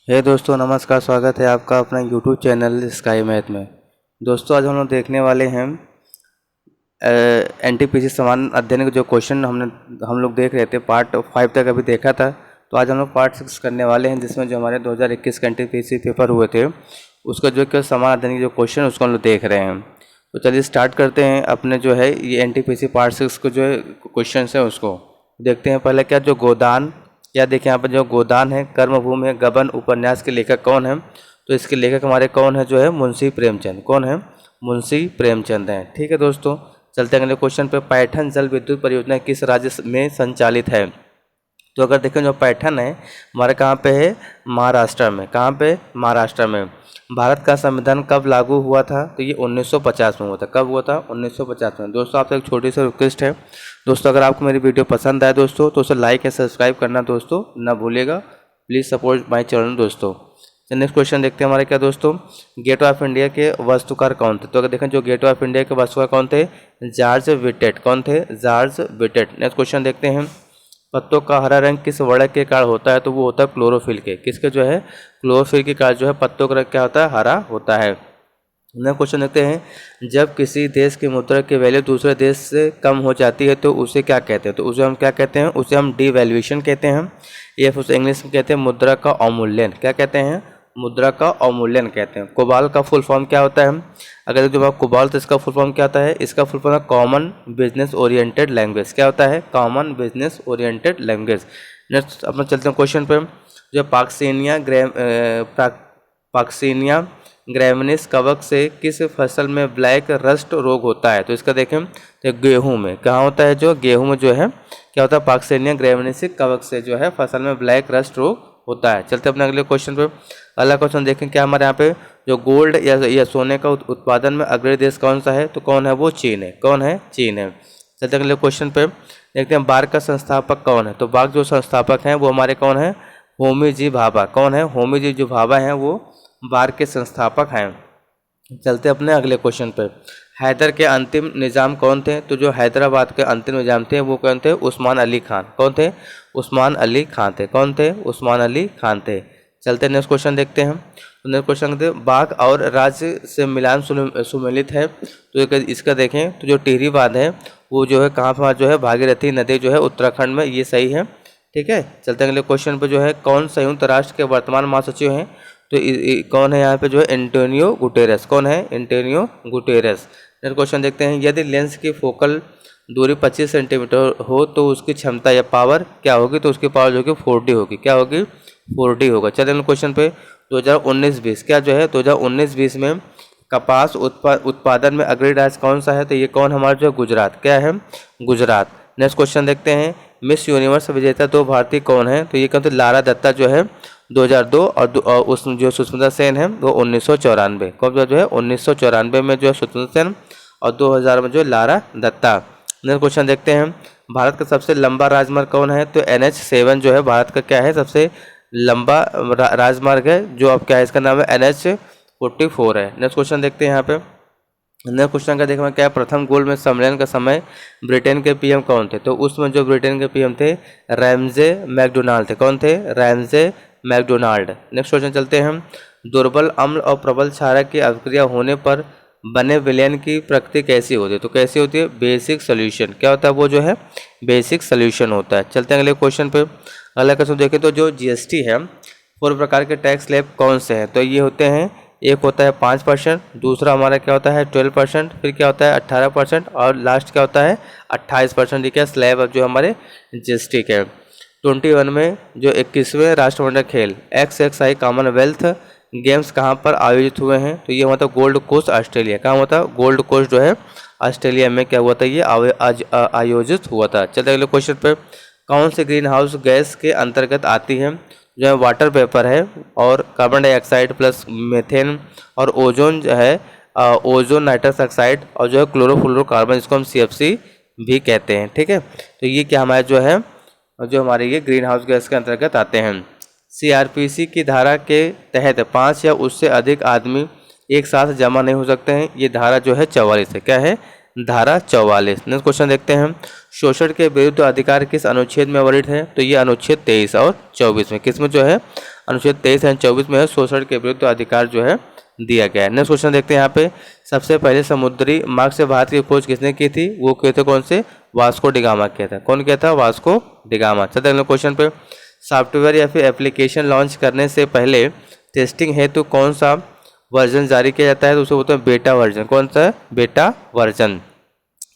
हे दोस्तों नमस्कार, स्वागत है आपका अपना यूट्यूब चैनल स्काई मैथ में। दोस्तों आज हम लोग देखने वाले हैं एनटीपीसी समान अध्ययन के जो क्वेश्चन हम लोग देख रहे थे पार्ट 5 तक अभी देखा था। तो आज हम लोग पार्ट 6 करने वाले हैं, जिसमें जो हमारे 2021 के एनटीपीसी पेपर हुए थे उसका जो कि समान अध्ययन के जो क्वेश्चन उसको हम लोग देख रहे हैं। तो चलिए स्टार्ट करते हैं अपने जो है ये एनटीपीसी पार्ट 6 को जो क्वेश्चन है उसको देखते हैं। पहले क्या जो गोदान, या देखिए यहाँ पर जो गोदान है, कर्मभूमि है, गबन उपन्यास के लेखक कौन है? तो इसके लेखक हमारे कौन है? जो है मुंशी प्रेमचंद। कौन है? मुंशी प्रेमचंद हैं। ठीक है दोस्तों, चलते हैं अगले क्वेश्चन पे। पैठन जल विद्युत परियोजना किस राज्य में संचालित है? तो अगर देखें जो पैठन है हमारे कहाँ पे है? महाराष्ट्र में। कहाँ पे? महाराष्ट्र में। भारत का संविधान कब लागू हुआ था? तो ये 1950 में हुआ था। कब हुआ था? 1950 में। दोस्तों आपसे एक छोटी सी रिक्वेस्ट है दोस्तों, अगर आपको मेरी वीडियो पसंद आए दोस्तों तो उसे लाइक या सब्सक्राइब करना दोस्तों ना भूलिएगा। प्लीज़ सपोर्ट माय चैनल दोस्तों। नेक्स्ट क्वेश्चन देखते हैं हमारे क्या दोस्तों, गेट ऑफ इंडिया के वास्तुकार कौन थे? तो अगर देखें जो गेट ऑफ इंडिया के वास्तुकार कौन थे? George Wittet. कौन थे? George Wittet. नेक्स्ट क्वेश्चन देखते हैं, पत्तों का हरा रंग किस वर्णक के कारण होता है? तो वो होता है क्लोरोफिल के। किसके जो है? क्लोरोफिल के कारण जो है पत्तों का रंग क्या होता है? हरा होता है। नेक्स्ट क्वेश्चन देखते हैं, जब किसी देश की मुद्रा की वैल्यू दूसरे देश से कम हो जाती है तो उसे क्या कहते हैं? तो उसे हम क्या कहते हैं? उसे हम डिवैल्यूएशन कहते हैं, या फिर उसे इंग्लिश में कहते हैं मुद्रा का अवमूल्यन। क्या कहते हैं? मुद्रा का अवमूल्यन कहते हैं। कोबाल का फुल फॉर्म क्या होता है? अगर जो बात कोबाल, तो इसका फुल फॉर्म क्या होता है? इसका फुल फॉर्म है कॉमन बिजनेस ओरिएंटेड लैंग्वेज। क्या होता है? Common business oriented language. Next अपना चलते हैं क्वेश्चन पे। जो पाक्सीनिया ग्रैमिनिस कवक से किस फसल में ब्लैक रस्ट रोग होता है? तो इसका देखें तो गेहूं में। कहाँ होता है? जो गेहूं में जो है क्या होता है? पाक्सीनिया ग्रैमिनिस कवक से जो है फसल में ब्लैक रस्ट रोग होता है। चलते अपने अगले क्वेश्चन पे। अगला क्वेश्चन देखें क्या हमारे यहाँ पे, जो गोल्ड या सोने का उत्पादन में अग्रणी देश कौन सा है? तो कौन है? वो चीन है। कौन है? चीन है। चलते अगले क्वेश्चन पे देखते हैं, बार्क का संस्थापक कौन है? तो बार्क जो संस्थापक हैं वो हमारे कौन है? होमी जी भाभा। कौन है? होमी जी जो भाभा हैं वो बार्क के संस्थापक हैं। चलते अपने अगले क्वेश्चन पे, हैदर के अंतिम निज़ाम कौन थे? तो जो हैदराबाद के अंतिम निज़ाम थे वो कौन थे? उस्मान अली खान। कौन थे? उस्मान अली खान थे। कौन थे? उस्मान अली खान थे। चलते नेक्स्ट क्वेश्चन देखते हैं। तो नेक्स्ट क्वेश्चन देखते हैं, बाघ और राज्य से मिलान सुमेलित है। तो इसका देखें तो जो टिहरी बांध है वो जो है कहाँ पर? जो है भागीरथी नदी जो है उत्तराखंड में, ये सही है। ठीक है, चलते अगले क्वेश्चन पर। जो है कौन संयुक्त राष्ट्र के वर्तमान महासचिव हैं? तो कौन है यहाँ पे? जो है एंटोनियो गुटेरेस। कौन है? Antonio Guterres. नेक्स्ट क्वेश्चन देखते हैं, यदि लेंस की फोकल दूरी 25 सेंटीमीटर हो तो उसकी क्षमता या पावर क्या होगी? तो उसकी पावर जो कि 4D होगी। क्या होगी? 4D होगा। चलिए क्वेश्चन पे, 2019-20 क्या जो है 2019-20 में कपास उत्पादन में अग्रणी राज्य कौन सा है? तो ये कौन हमारा? जो गुजरात। क्या है? गुजरात। नेक्स्ट क्वेश्चन देखते हैं, मिस यूनिवर्स विजेता 2 भारतीय कौन है? तो ये कौन थे? लारा दत्ता जो है 2002 और उस जो सुष्मिता सेन है वो 1994। कब जो है 1994 में जो है सुष्मिता सेन, और 2000 में जो है लारा दत्ता। नेक्स्ट क्वेश्चन देखते हैं, भारत का सबसे लंबा राजमार्ग कौन है? तो NH7 जो है भारत का क्या है? सबसे लंबा राजमार्ग है, जो अब क्या है? इसका नाम है NH44 है। नेक्स्ट क्वेश्चन देखते हैं यहाँ पे। नेक्स्ट क्वेश्चन का देखना क्या है, प्रथम गोलमेज सम्मेलन का समय ब्रिटेन के PM कौन थे? तो उसमें जो ब्रिटेन के PM थे रैमजे मैकडोनाल्ड थे। कौन थे? Ramsay McDonald. नेक्स्ट क्वेश्चन चलते हैं, दुर्बल अम्ल और प्रबल क्षारक की अभिक्रिया होने पर बने विलयन की प्रकृति कैसी होती है? तो कैसी होती है? Basic solution. क्या होता है? वो जो है बेसिक सोल्यूशन होता है। चलते हैं अगले क्वेश्चन पे। अगला क्वेश्चन देखें तो जो GST है 4 प्रकार के टैक्स स्लैब कौन से हैं? तो ये होते हैं, एक होता है 5%, दूसरा हमारा क्या होता है 12%, फिर क्या होता है 18%, और लास्ट क्या होता है 28%। ठीक है, स्लैब अब जो हमारे GST के 21 में जो 21वें राष्ट्रमंडल खेल XXI कॉमनवेल्थ गेम्स कहाँ पर आयोजित हुए हैं? तो ये हुआ था गोल्ड कोस्ट ऑस्ट्रेलिया। कहाँ हुआ था? गोल्ड कोस्ट जो है ऑस्ट्रेलिया में क्या हुआ था? ये आयोजित हुआ था। चलते अगले क्वेश्चन पे, कौन से ग्रीन हाउस गैस के अंतर्गत आती है? जो है वाटर वेपर है, और कार्बन डाइऑक्साइड प्लस मीथेन, और ओजोन जो है ओजोन नाइट्रस ऑक्साइड, और जो है क्लोरोफ्लोरोकार्बन, जिसको हम CFC भी कहते हैं। ठीक है, तो ये क्या हमारे जो है जो हमारे ये ग्रीन हाउस गैस के अंतर्गत आते हैं। CRPC की धारा के तहत 5 या उससे अधिक आदमी एक साथ जमा नहीं हो सकते हैं। ये धारा जो है 44 है। क्या है? धारा 44। नेक्स्ट क्वेश्चन देखते हैं, शोषण के विरुद्ध अधिकार किस अनुच्छेद में वर्णित है? तो ये अनुच्छेद 23 और 24 में। किस में जो है? अनुच्छेद 23 एंड 24 में शोषण के विरुद्ध अधिकार जो है दिया गया है। नेक्स्ट क्वेश्चन देखते हैं यहाँ पे, सबसे पहले समुद्री मार्ग से भारत की खोज किसने की थी? वो किए थे कौन से? वास्को डिगामा किया था। कौन किया था? Vasco da Gama. चलते अगले क्वेश्चन पे, सॉफ्टवेयर या फिर एप्लीकेशन लॉन्च करने से पहले टेस्टिंग हेतु कौन सा वर्जन जारी किया जाता है? तो उसे बोलते हैं बेटा वर्जन। कौन सा है? Beta version.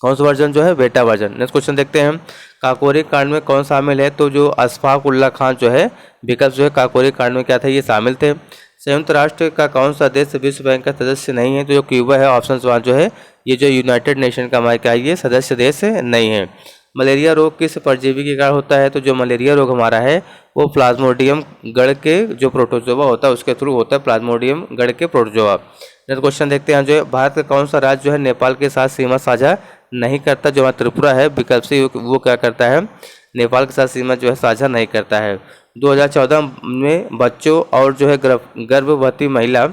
कौन सा वर्जन जो है? Beta version. नेक्स्ट क्वेश्चन देखते हैं, काकोरी कांड में कौन शामिल है? तो जो अशफाक उल्ला खान जो है विकल्प जो है काकोरी कांड में क्या था? ये शामिल थे। संयुक्त राष्ट्र का कौन सा देश विश्व बैंक का सदस्य नहीं है? तो जो क्यूबा है, ऑप्शन 1 जो है ये जो यूनाइटेड नेशन का हमारा क्या है, ये सदस्य देश नहीं है। मलेरिया रोग किस परजीवी के कारण होता है? तो जो मलेरिया रोग हमारा है वो प्लाज्मोडियम गढ़ के जो प्रोटोजोआ होता है उसके थ्रू होता है, प्लाज्मोडियम गढ़ के प्रोटोजोआ। नेक्स्ट क्वेश्चन देखते हैं, जो है भारत का कौन सा राज्य जो है नेपाल के साथ सीमा साझा नहीं करता? जो हमारा त्रिपुरा है विकल्प से वो क्या करता है? नेपाल के साथ सीमा जो है साझा नहीं करता है। 2014 में बच्चों और जो है गर्भवती महिला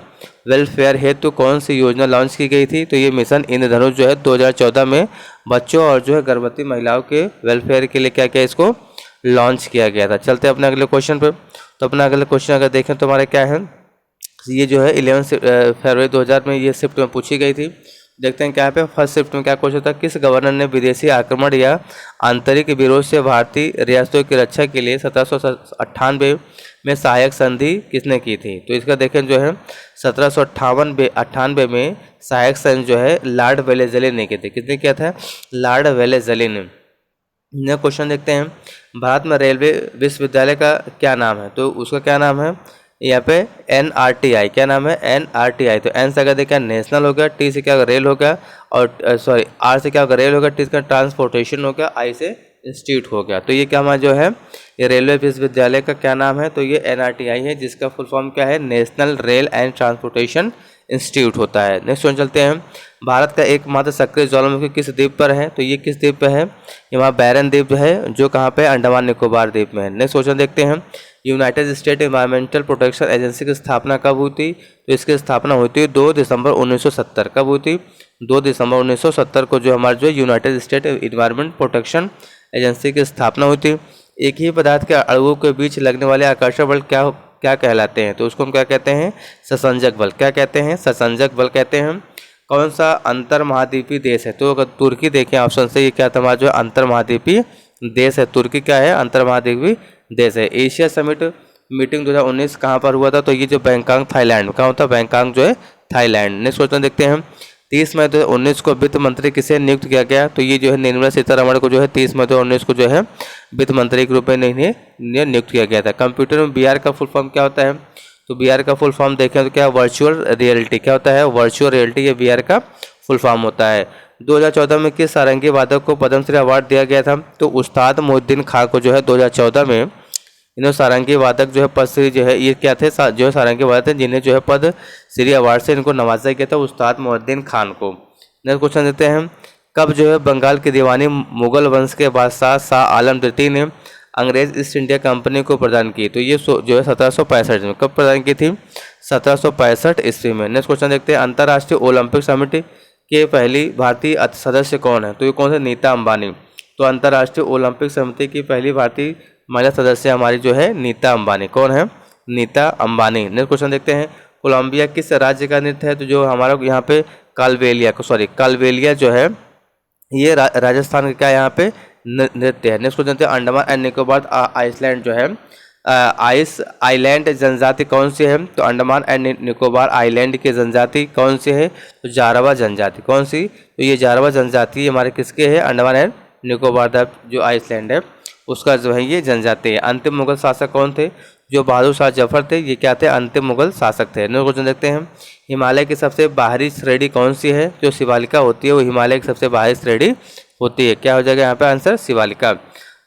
वेलफेयर हेतु कौन सी योजना लॉन्च की गई थी? तो ये मिशन इंद्रधनुष जो है 2014 में बच्चों और जो है गर्भवती महिलाओं के वेलफेयर के लिए क्या किया, इसको लॉन्च किया गया था। चलते हैं अपने अगले क्वेश्चन पर। तो अपना अगले क्वेश्चन अगर देखें तो हमारा क्या है, ये जो है 11 फरवरी 2000 में ये शिफ्ट में पूछी गई थी। देखते हैं क्या पे फर्स्ट शिफ्ट में क्या क्वेश्चन था, किस गवर्नर ने विदेशी आक्रमण या आंतरिक विरोध से भारतीय रियासतों की रक्षा के लिए 1798 में सहायक संधि किसने की थी? तो इसका देखें जो है 1798 में सहायक संधि जो है लॉर्ड वेलेज़ली ने की थी। किसने किया था? लॉर्ड वेलेज़ली ने। नया क्वेश्चन देखते हैं, भारत में रेलवे विश्वविद्यालय का क्या नाम है? तो उसका क्या नाम है यहाँ पे? NRTI। क्या नाम है? NRTI। तो N से अगर देखा नेशनल हो गया, T से क्या होगा? रेल हो गया, और सॉरी R से क्या होगा? रेल हो गया, T से ट्रांसपोर्टेशन हो गया, I से इंस्टीट्यूट हो गया। तो ये क्या हमारा जो है ये रेलवे विश्वविद्यालय का क्या नाम है? तो ये NRTI है, जिसका फुल फॉर्म क्या है? National rail and transportation institute होता है। नेक्स्ट क्वेश्चन चलते हैं, भारत का एकमात्र सक्रिय ज्वालामुखी किस द्वीप पर है? तो ये किस द्वीप पर है? ये वहाँ बैरन द्वीप है, जो कहाँ पे? अंडमान निकोबार द्वीप में है। नेक्स्ट क्वेश्चन देखते हैं, United state environmental protection agency की स्थापना कब हुई थी? तो इसकी स्थापना हुई थी 2 दिसंबर 1970। कब हुई थी? 2 दिसंबर 1970 को जो हमारे जो United state environment protection agency की स्थापना हुई थी। एक ही पदार्थ के अणुओं के बीच लगने वाले आकर्षण बल क्या क्या कहलाते हैं? तो उसको हम क्या कहते हैं? ससंजक बल। क्या कहते हैं? ससंजक बल कहते हैं। कौन सा अंतर महाद्वीपीय देश है? तो अगर तुर्की देखें ऑप्शन से, ये क्या था जो अंतर महाद्वीपीय देश है? तुर्की क्या है? अंतर महाद्वीपीय देश है। एशिया समिट मीटिंग 2019 कहाँ पर हुआ था? तो ये जो बैंकॉक थाईलैंड, कहाँ होता है? बैंकॉक जो है थाईलैंड। नेक्स्ट क्वेश्चन देखते हैं, 30 मई 2019 को वित्त मंत्री किसे नियुक्त किया गया? तो ये जो है निर्मला सीतारमण को जो है 30 मई 2019 को जो है वित्त मंत्री के रूप में नियुक्त किया गया था। कंप्यूटर में VR का फुल फॉर्म क्या होता है? तो VR का फुल फॉर्म देखें तो क्या? Virtual reality. क्या होता है? वर्चुअल रियलिटी, ये VR का फुल फॉर्म होता है। 2014 में किस सारंगी वादक को पद्मश्री अवार्ड दिया गया था? तो उस्ताद मोहिउद्दीन खां को जो है 2014 में इन्होंने सारंगी वादक जो है पद्मश्री जो है, ये क्या थे जो है सारंगी वादक थे, जिन्हें जो है पद्मश्री अवार्ड से इनको नवाजा गया था, उस्ताद मोहिउद्दीन खान को। नेक्स्ट क्वेश्चन देते हैं, कब जो है बंगाल की दीवानी मुगल वंश के बादशाह शाह आलम द्वितीय ने अंग्रेज ईस्ट इंडिया कंपनी को प्रदान की? तो ये जो है 1765 में। कब प्रदान की थी? 1765 ईस्वी में। नेक्स्ट क्वेश्चन देखते हैं, अंतर्राष्ट्रीय ओलंपिक समिति के पहली भारतीय सदस्य कौन है? तो ये कौन है? नीता अंबानी। तो अंतर्राष्ट्रीय ओलंपिक समिति की पहली भारतीय महिला सदस्य हमारी जो है नीता अंबानी। कौन है? नीता अंबानी। नेक्स्ट क्वेश्चन देखते हैं, कोलंबिया किस राज्य का नृत्य है? तो जो हमारा यहाँ पे कालबेलिया जो है ये राजस्थान का यहाँ पे नृत्य है। Next question, Andaman and Nicobar Iceland जो है आइलैंड जनजाति कौन सी है? तो अंडमान एंड निकोबार आइलैंड की जनजाति कौन सी है? तो जारवा जनजाति। कौन सी? तो ये जारवा जनजाति हमारे किसके है? अंडमान एंड निकोबार जो आइसलैंड है उसका जो है ये जनजाति है। अंतिम मुगल शासक कौन थे? जो बहादुर शाह जफर थे, ये क्या थे? अंतिम मुगल शासक थे। नेक्स्ट क्वेश्चन देखते हैं, हिमालय की सबसे बाहरी श्रेणी कौन सी है? जो शिवालिका होती है वो हिमालय की सबसे बाहरी श्रेणी होती है। क्या हो जाएगा यहाँ पे answer? Shivalika.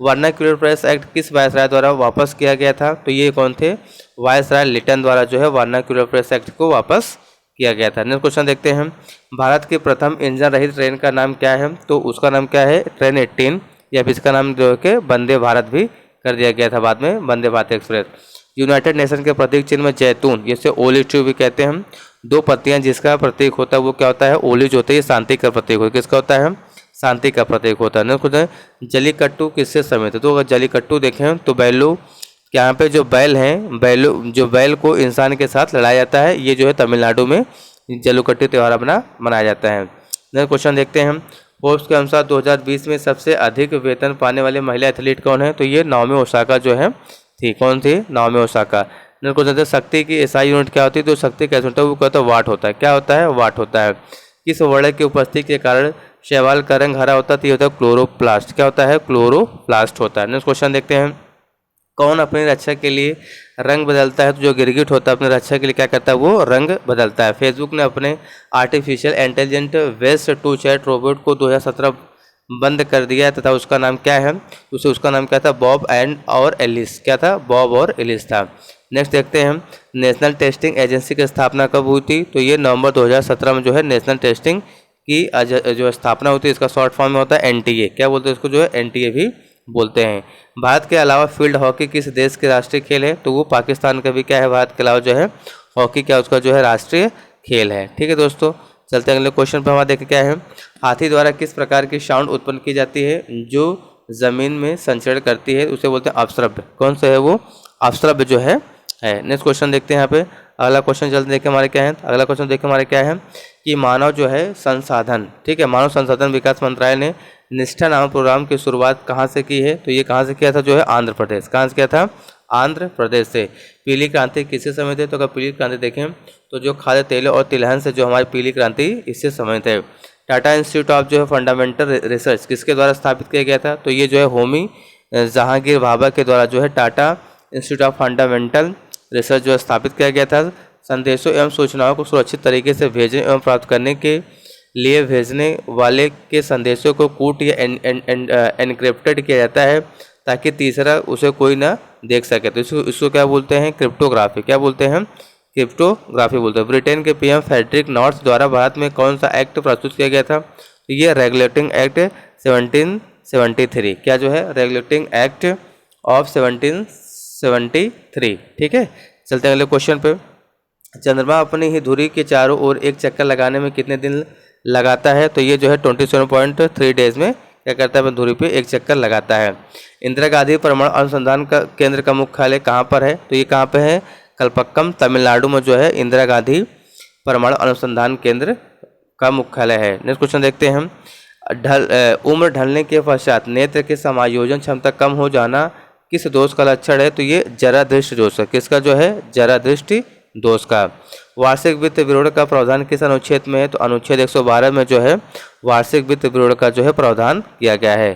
Vernacular press act किस वायसराय द्वारा वापस किया गया था? तो ये कौन थे? वायसराय लिटन द्वारा जो है वर्नाक्यूलर प्रेस एक्ट को वापस किया गया था। नेक्स्ट क्वेश्चन देखते हैं, भारत की प्रथम इंजन रहित ट्रेन का नाम क्या है? तो उसका नाम क्या है? ट्रेन 18, या फिर इसका नाम जो है वंदे भारत भी कर दिया गया था बाद में, Vande Bharat express. United nation के प्रतीक चिन्ह में जैतून, जिसे ओलिव ट्री भी कहते हैं, 2 पत्तियां जिसका प्रतीक होता है वो क्या होता है? ओलिव होता है, ये शांति का प्रतीक होता है। किसका होता है? शांति का प्रतीक होता है। नेक्स्ट जलीकट्टू किससे समित है? तो अगर जलीकट्टू देखें तो बैलू यहाँ पे जो बैल हैं, बैल को इंसान के साथ लड़ाया जाता है। ये जो है तमिलनाडु में जल्लीकट्टू त्यौहार अपना मनाया जाता है। नेक्स्ट क्वेश्चन देखते हैं हम। फोर्ब्स के अनुसार 2020 में सबसे अधिक वेतन पाने वाली महिला एथलीट कौन है? तो ये नाओमी ओसाका जो है थी। कौन थी? Naomi Osaka. नेक्स्ट क्वेश्चन है, शक्ति की एसआई यूनिट क्या होती है? तो शक्ति कैसे होता है? वो कहता है वाट होता है। क्या होता है? वाट होता है। किस वर्ण की उपस्थिति के कारण शैवाल का रंग हरा होता है? तो ये होता है क्लोरोप्लास्ट। क्या होता है? क्लोरोप्लास्ट होता है। नेक्स्ट क्वेश्चन देखते हैं, कौन अपनी रक्षा के लिए रंग बदलता है? तो जो गिरगिट होता है अपनी रक्षा के लिए क्या करता है? वो रंग बदलता है। फेसबुक ने अपने artificial intelligent voice to chat robot को 2017 बंद कर दिया है तथा उसका नाम क्या है? उसका नाम क्या था? बॉब एंड और एलिस। क्या था? बॉब और एलिस था। नेक्स्ट देखते हैं हम, नेशनल टेस्टिंग एजेंसी की स्थापना कब हुई थी? तो ये नवंबर 2017 में जो है नेशनल टेस्टिंग की जो स्थापना होती है, इसका शॉर्ट फॉर्म में होता है एनटीए। क्या बोलते हैं इसको? जो है एनटीए भी बोलते हैं। भारत के अलावा फील्ड हॉकी किस देश के राष्ट्रीय खेल है? तो वो पाकिस्तान का भी क्या है? भारत के अलावा जो है हॉकी क्या उसका जो है राष्ट्रीय खेल है। ठीक है दोस्तों, चलते हैं अगले क्वेश्चन पर। हमारा देखें क्या है, हाथी द्वारा किस प्रकार की साउंड उत्पन्न की जाती है जो जमीन में संचरण करती है? उसे बोलते हैं अपश्रव्य। कौन सा है वो? अपश्रव्य जो है। नेक्स्ट क्वेश्चन देखते हैं यहाँ पे। अगला क्वेश्चन जल्दी देखें हमारे क्या है। अगला क्वेश्चन देखें हमारे क्या है कि मानव जो है संसाधन, ठीक है, मानव संसाधन विकास मंत्रालय ने निष्ठा नामक प्रोग्राम की शुरुआत कहाँ से की है? तो ये कहाँ से किया था? जो है आंध्र प्रदेश। कहाँ से किया था? आंध्र प्रदेश से। पीली क्रांति किससे संबंधित है? तो अगर पीली क्रांति देखें तो जो खाद्य तेल और तिलहन से जो हमारी पीली क्रांति इससे संबंधित है। टाटा इंस्टीट्यूट ऑफ जो है फंडामेंटल रिसर्च किसके द्वारा स्थापित किया गया था? तो ये जो है होमी जहांगीर भाभा के द्वारा जो है Tata institute of fundamental research जो है स्थापित किया गया था। संदेशों एवं सूचनाओं को सुरक्षित तरीके से भेजने एवं प्राप्त करने के लिए भेजने वाले के संदेशों को कूट या एनक्रिप्टेड किया जाता है ताकि तीसरा उसे कोई ना देख सके। तो इसको क्या बोलते हैं? क्रिप्टोग्राफी। क्या बोलते हैं? क्रिप्टोग्राफी बोलते हैं। ब्रिटेन के पीएम फ्रेडरिक नॉर्थ द्वारा भारत में कौन सा एक्ट प्रस्तुत किया गया था? तो ये रेगुलेटिंग एक्ट 1773। क्या जो है? Regulating act of 1773। ठीक है, चलते हैं अगले क्वेश्चन पे। चंद्रमा अपनी ही धुरी के चारों ओर एक चक्कर लगाने में कितने दिन लगाता है? तो ये जो है 27.3 डेज में क्या करता है? धुरी पे एक चक्कर लगाता है। इंदिरा गांधी परमाणु अनुसंधान का केंद्र का मुख्यालय कहाँ पर है? तो ये कहाँ पे है? कलपक्कम तमिलनाडु में जो है इंदिरा गांधी परमाणु अनुसंधान केंद्र का मुख्यालय है। नेक्स्ट क्वेश्चन देखते हैं हम। उम्र ढलने के पश्चात नेत्र के समायोजन क्षमता कम हो जाना किस दोष का लक्षण है? तो ये जरा दृष्टि दोष है। किसका जो है? जरा दृष्टि दोष का। वार्षिक वित्त विवरण का प्रावधान किस अनुच्छेद में है? तो अनुच्छेद 112 में जो है वार्षिक वित्त विवरण का जो है प्रावधान किया गया है।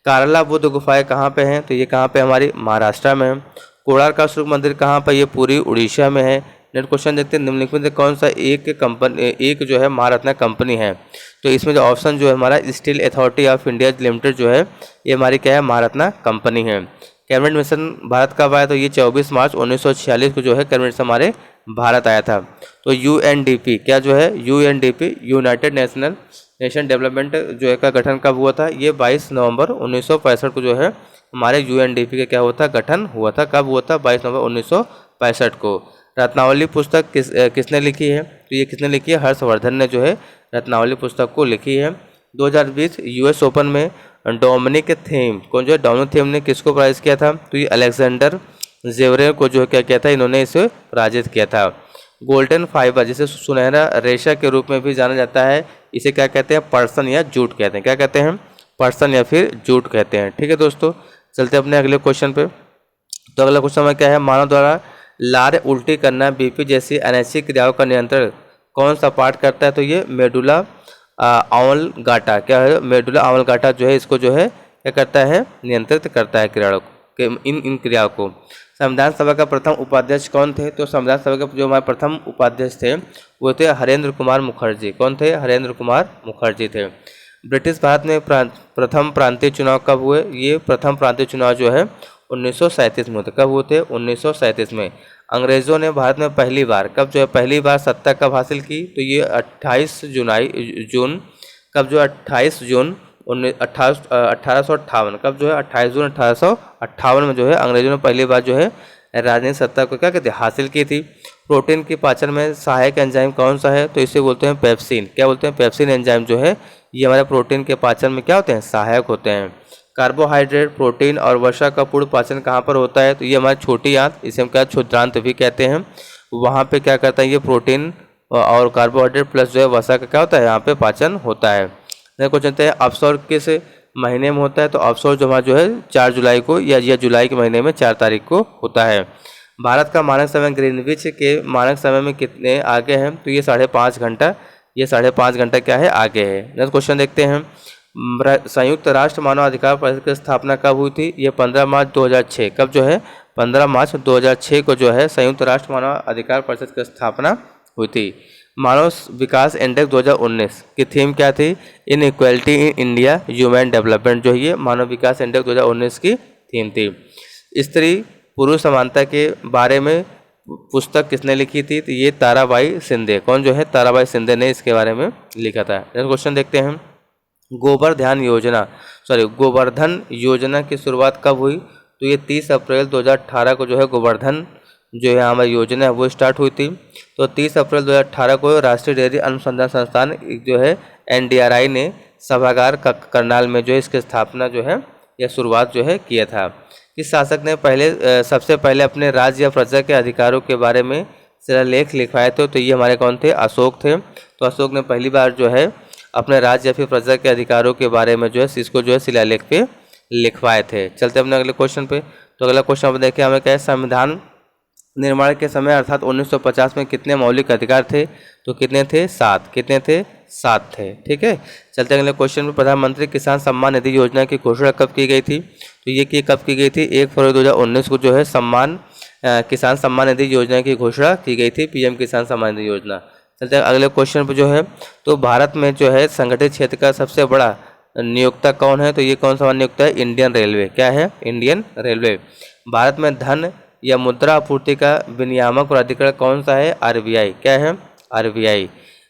कारला बुद्ध गुफाएं कहाँ पे हैं? तो ये कहाँ पे? हमारी महाराष्ट्र में है। कोणार्क का सूर्य मंदिर कहाँ पर? ये पूरी उड़ीसा में है। नेक्स्ट क्वेश्चन देखते हैं, निम्नलिखित में कौन सा एक जो है महारत्न कंपनी है? तो इसमें जो ऑप्शन जो है हमारा steel authority of India limited जो है ये हमारी क्या है? महारत्न कंपनी है। कैबिनेट मिशन भारत कब आया? तो ये 24 मार्च 1946 को जो है कैबिनेट मिशन हमारे भारत आया था। तो यूएनडीपी क्या जो है? यूएनडीपी यूनाइटेड नेशन डेवलपमेंट जो है का गठन कब हुआ था? ये 22 नवंबर 1965 को जो है हमारे यूएनडीपी का क्या हुआ था? गठन हुआ था। कब हुआ था? 22 नवंबर 1965 को। रत्नावली पुस्तक किसने लिखी है? तो ये किसने लिखी है? हर्षवर्धन ने जो है रत्नावली पुस्तक को लिखी है। 2020 यूएस ओपन में डोमिनिक थीम कौन जो है? डोमिनिक थीम ने किसको पराजित किया था? तो ये अलेक्जेंडर जेवरेव को जो है क्या किया था? इन्होंने इसे पराजित किया था। गोल्डन फाइबर जिसे सुनहरा रेशा के रूप में भी जाना जाता है, इसे क्या कहते हैं? पर्सन या जूट कहते हैं। क्या कहते हैं? पर्सन या फिर जूट कहते हैं। ठीक है दोस्तों, चलते अपने अगले क्वेश्चन पे। तो अगला क्वेश्चन में क्या है? मानव द्वारा लार उल्टी करना बीपी जैसी अनैच्छिक क्रियाओं का नियंत्रण कौन सा पार्ट करता है? तो ये मेडुला ऑब्लांगाटा। क्या है? मेडुला ऑब्लांगाटा जो है इसको जो है क्या करता है? नियंत्रित करता है क्रियाओं इन क्रियाओं को। संविधान सभा का प्रथम उपाध्यक्ष कौन थे? तो संविधान सभा के जो हमारे प्रथम उपाध्यक्ष थे वो थे हरेंद्र कुमार मुखर्जी। कौन थे? हरेंद्र कुमार मुखर्जी थे। ब्रिटिश भारत में प्रथम प्रांतीय चुनाव कब हुए? ये प्रथम प्रांतीय चुनाव जो है 1937 में होते। कब हुए थे? 1937 में। अंग्रेज़ों ने भारत में पहली बार कब जो है पहली बार सत्ता कब हासिल की? तो ये 28 जून कब जो 28 जून 1858 कब जो है 28 जून 1858 में जो है अंग्रेजों ने पहली बार जो है राजनीतिक सत्ता को क्या कहते हैं? हासिल की थी। प्रोटीन की पाचन में सहायक एंजाइम कौन सा है? तो इसे बोलते हैं पेप्सिन। क्या बोलते हैं? पेप्सिन एंजाइम जो है ये हमारे प्रोटीन के पाचन में क्या होते हैं? सहायक होते हैं। कार्बोहाइड्रेट, प्रोटीन और वसा का पूर्ण पाचन कहाँ पर होता है? तो ये हमारी छोटी आंत, इसे हम क्या क्षुद्रांत भी कहते हैं। वहाँ पे क्या करता है ये प्रोटीन और कार्बोहाइड्रेट प्लस जो है वसा का क्या होता है यहाँ पे पाचन होता है। देखो चलते हैं अवसर किस महीने में होता है? तो अवसर जो हमारा जो है 4 जुलाई को या जुलाई के महीने में 4 तारीख को होता है। भारत का मानक समय ग्रीनविच के मानक समय में कितने आगे हैं? तो ये 5.5 घंटा, ये 5.5 घंटा क्या है आगे है। नेक्स्ट क्वेश्चन देखते हैं। संयुक्त राष्ट्र मानव अधिकार परिषद की स्थापना कब हुई थी? ये 15 मार्च 2006। कब जो है 15 मार्च 2006 को जो है संयुक्त राष्ट्र मानव अधिकार परिषद की स्थापना हुई थी। मानव विकास इंडेक्स 2019 की थीम क्या थी? Inequality in India human development, जो ये मानव विकास इंडेक्स 2019 की थीम थी। स्त्री पुरुष समानता के बारे में पुस्तक किसने लिखी थी? तो ये ताराबाई शिंदे। कौन जो है? ताराबाई शिंदे ने इसके बारे में लिखा था। नेक्स्ट क्वेश्चन देखते हैं। गोवर्धन योजना की शुरुआत कब हुई? तो ये 30 अप्रैल 2018 को जो है गोवर्धन जो है हमारी योजना है वो स्टार्ट हुई थी। तो 30 अप्रैल 2018 को राष्ट्रीय डेयरी अनुसंधान संस्थान जो है NDRI ने सभागार करनाल में जो है इसकी स्थापना जो है या शुरुआत जो है किया था। किस शासक ने सबसे पहले अपने राज्य या प्रजा के अधिकारों के बारे में शिलालेख लिखवाए थे? तो ये हमारे कौन थे? अशोक थे। तो अशोक ने पहली बार जो है अपने राज्य या फिर प्रजा के अधिकारों के बारे में जो है इसको जो है शिलालेख पे लिखवाए थे। चलते अपने अगले क्वेश्चन पे। तो अगला क्वेश्चन आप देखिए हमें क्या है, संविधान निर्माण के समय अर्थात 1950 में कितने मौलिक अधिकार थे? तो कितने थे? 7। कितने थे? 7 थे। ठीक है, चलते अगले क्वेश्चन में। प्रधानमंत्री किसान सम्मान निधि योजना की घोषणा कब की गई थी? तो ये कब की गई थी? 1 फरवरी 2019 को जो है किसान सम्मान निधि योजना की घोषणा की गई थी, PM किसान सम्मान निधि योजना। चलते अगले क्वेश्चन पर जो है, तो भारत में जो है संगठित क्षेत्र का सबसे बड़ा नियोक्ता कौन है? तो ये कौन सा नियोक्ता है? Indian railway. क्या है? Indian railway. भारत में धन या मुद्रा आपूर्ति का विनियामक प्राधिकरण कौन सा है? RBI। क्या है? RBI।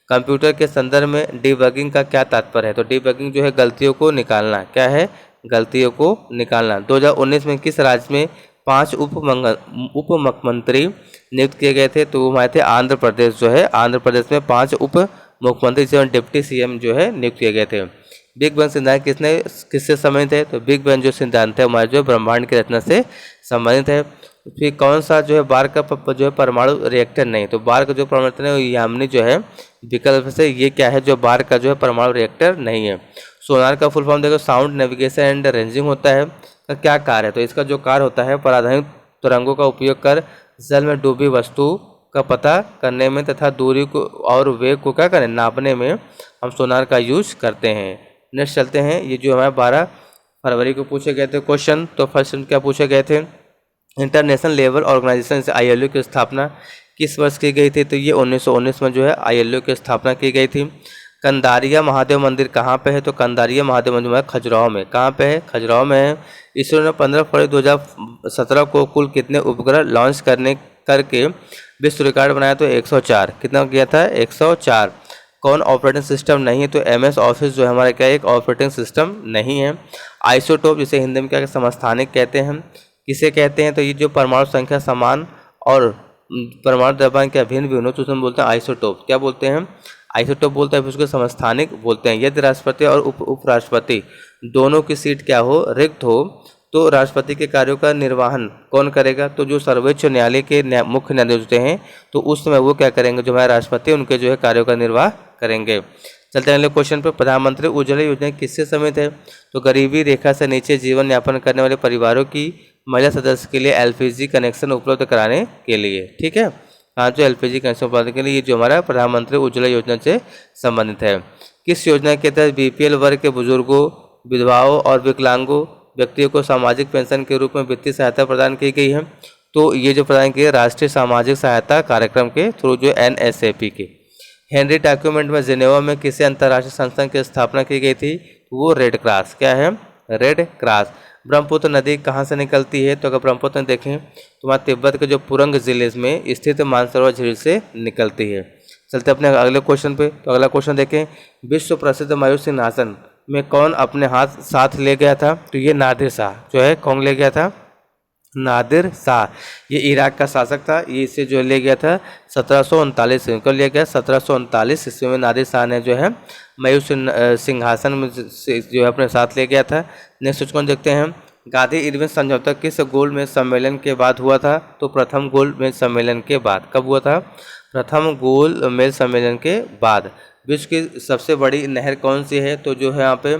कंप्यूटर के संदर्भ में डिबगिंग का क्या तात्पर्य है? तो डिबगिंग जो है गलतियों को निकालना। क्या है? गलतियों को निकालना। 2019 में किस राज्य में 5 उप मुख्यमंत्री नियुक्त किए गए थे? तो वो हमारे थे आंध्र प्रदेश। जो है आंध्र प्रदेश में 5 उप मुख्यमंत्री जो डिप्टी CM जो है नियुक्त किए गए थे। बिग बैंग सिद्धांत किससे संबंधित है? तो बिग बैंग जो सिद्धांत है हमारे जो ब्रह्मांड की रचना से संबंधित है। फिर कौन सा जो है बार का जो है परमाणु रिएक्टर नहीं? तो बार का जो परमाणु है यामिनी जो है विकल्प से ये क्या है जो बार का जो है परमाणु रिएक्टर नहीं है। सोनार का फुल फॉर्म देखो साउंड नेविगेशन एंड रेंजिंग होता है। का क्या कार्य है? तो इसका जो कार्य होता है पराधीन तरंगों का उपयोग कर जल में डूबी वस्तु का पता करने में तथा दूरी को और वेग को क्या करें नापने में हम सोनार का यूज करते हैं। नेक्स्ट चलते हैं। ये जो हमारे 12 फरवरी को पूछे गए थे क्वेश्चन। तो फर्स्ट क्या पूछे गए थे? इंटरनेशनल लेबर ऑर्गेनाइजेशन से ILO की स्थापना किस वर्ष की गई थी? तो ये 1919 में जो है ILO की स्थापना की गई थी। कंदारिया महादेव मंदिर कहाँ पे है? तो कंदारिया महादेव मंदिर खजुराहो में। कहाँ पे है? खजुराहो में है। इसरो ने 15 फरवरी 2017 को कुल कितने उपग्रह लॉन्च करके विश्व रिकॉर्ड बनाया? तो 104। कितना किया था? 104। कौन ऑपरेटिंग सिस्टम नहीं है? तो MS ऑफिस जो है हमारा क्या एक ऑपरेटिंग सिस्टम नहीं है। आइसोटोप जिसे हिंदी में क्या समस्थानिक कहते हैं, किसे कहते हैं? तो ये जो परमाणु संख्या समान और परमाणु द्रव्यमान के अभिन्न भी हो तो उसमें बोलते हैं आइसोटोप। क्या बोलते हैं? आइसोटोप बोलते हैं, उसको समस्थानिक बोलते हैं। यदि राष्ट्रपति और उपराष्ट्रपति दोनों की सीट क्या हो रिक्त हो तो राष्ट्रपति के कार्यों का निर्वहन कौन करेगा? तो जो सर्वोच्च न्यायालय के मुख्य न्यायाधीश होते हैं तो उस समय वो क्या करेंगे? जो हमारे राष्ट्रपति उनके जो है कार्यों का निर्वाह करेंगे। चलते हैं अगले क्वेश्चन पर। प्रधानमंत्री उज्ज्वला योजना किससे संबंधित है? तो गरीबी रेखा से नीचे जीवन यापन करने वाले परिवारों की महिला सदस्य के लिए LPG कनेक्शन उपलब्ध कराने के लिए। ठीक है, हाँ जो LPG कनेक्शन उपलब्ध के लिए ये जो हमारा प्रधानमंत्री उज्ज्वला योजना से संबंधित है। किस योजना के तहत BPL वर्ग के बुजुर्गों, विधवाओं और विकलांगों व्यक्तियों को सामाजिक पेंशन के रूप में वित्तीय सहायता प्रदान की गई है? तो ये जो प्रदान की है राष्ट्रीय सामाजिक सहायता कार्यक्रम के थ्रू जो NSAP के। हेनरी डॉक्यूमेंट में जिनेवा में किसी अंतर्राष्ट्रीय संस्था की स्थापना की गई थी? वो रेड क्रॉस। क्या है? Red cross. ब्रह्मपुत्र नदी कहाँ से निकलती है? तो अगर ब्रह्मपुत्र देखें तो वहाँ तिब्बत के जो पुरंग जिले में स्थित मानसरोवर झील से निकलती है। चलते अपने अगले क्वेश्चन पे। तो अगला क्वेश्चन देखें। विश्व प्रसिद्ध मयूर सिंहासन में कौन अपने साथ ले गया था? तो ये नादिर शाह जो है कौन ले गया था? नादिर शाह, ये इराक का शासक था, ये इसे जो ले गया था 1739 में। कब लिया गया? 1739 ईस्वी में नादिर शाह ने जो है मयूर सिंहासन में जो है अपने साथ ले गया था। नेक्स्ट कौन देखते हैं, गांधी इरविन समझौता किस गोलमेज सम्मेलन के बाद हुआ था? तो प्रथम गोलमेज सम्मेलन के बाद। कब हुआ था? प्रथम गोलमेज सम्मेलन के बाद। विश्व की सबसे बड़ी नहर कौन सी है? तो जो है यहाँ पे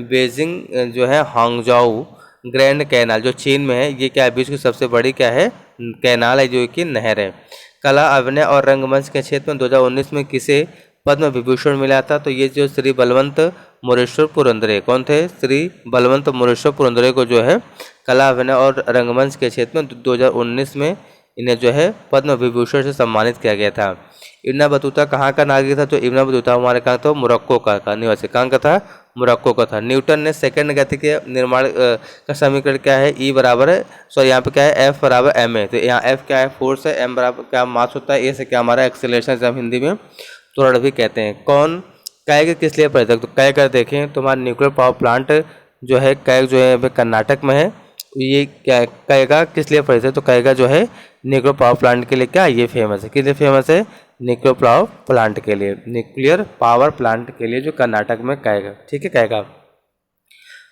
बेजिंग जो है हांगजाऊ ग्रैंड कैनाल जो चीन में है, ये क्या है? विश्व की सबसे बड़ी क्या है? कैनाल है, जो कि नहर है। कला, अभिनय और रंगमंच के क्षेत्र में 2019 में किसे पद्म विभूषण मिला था? तो ये जो श्री बलवंत मोरेश्वर पुरंदरे, कौन थे? श्री बलवंत मोरेश्वर पुरंदरे को जो है कला, अभिनय और रंगमंच के क्षेत्र में 2019 में इन्हें जो है पद्म विभूषण से सम्मानित किया गया था। इब्न बतूता कहाँ का नागरिक था? तो इब्न बतूता हमारे कहाँ था? मोरक्को का निवासी। कहाँ का था? मोरक्को का था। न्यूटन ने सेकंड गति के निर्माण का समीकरण क्या है? ई बराबर है, सॉरी यहाँ पे क्या है? एफ बराबर एम है। तो यहाँ एफ क्या है? फोर्स है, एम बराबर क्या मास होता है, ए से क्या हमारा एक्सेलरेशन, हम हिंदी में त्वरण भी कहते हैं। कौन कैग किस लिए परिचित? तो कैग अगर देखें तो हमारा न्यूक्लियर पावर प्लांट जो है कैग जो है कर्नाटक में है। ये क्या कैगा किस लिए परिचित है? तो कैगा जो है न्यूक्लियर पावर प्लांट के लिए क्या ये फेमस है? किस लिए फेमस है? न्यूक्लियर पावर प्लांट के लिए, न्यूक्लियर पावर प्लांट के लिए जो कर्नाटक में कैगा, ठीक है कैगा।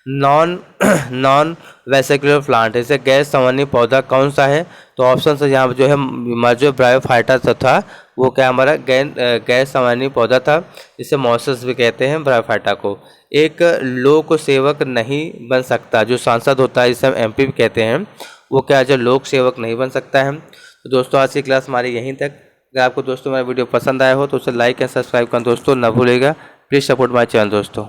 नॉन वेसिकुलर प्लांट, जैसे गैर संवहनी पौधा कौन सा है? तो ऑप्शन से यहाँ जो है मर्जो ब्रायोफाइटा था, वो क्या हमारा गैर संवहनी पौधा था, जिसे मॉसस भी कहते हैं ब्रायोफाइटा को। एक लोक सेवक नहीं बन सकता, जो सांसद होता है जिसे हम एमपी भी कहते हैं, वो क्या है? जो लोक सेवक नहीं बन सकता है। तो दोस्तों आज की क्लास हमारी यहीं तक। अगर आपको दोस्तों मेरा वीडियो पसंद आया हो तो उसे लाइक एंड सब्सक्राइब करना दोस्तों न भूलिएगा। प्लीज़ सपोर्ट माय चैनल दोस्तों।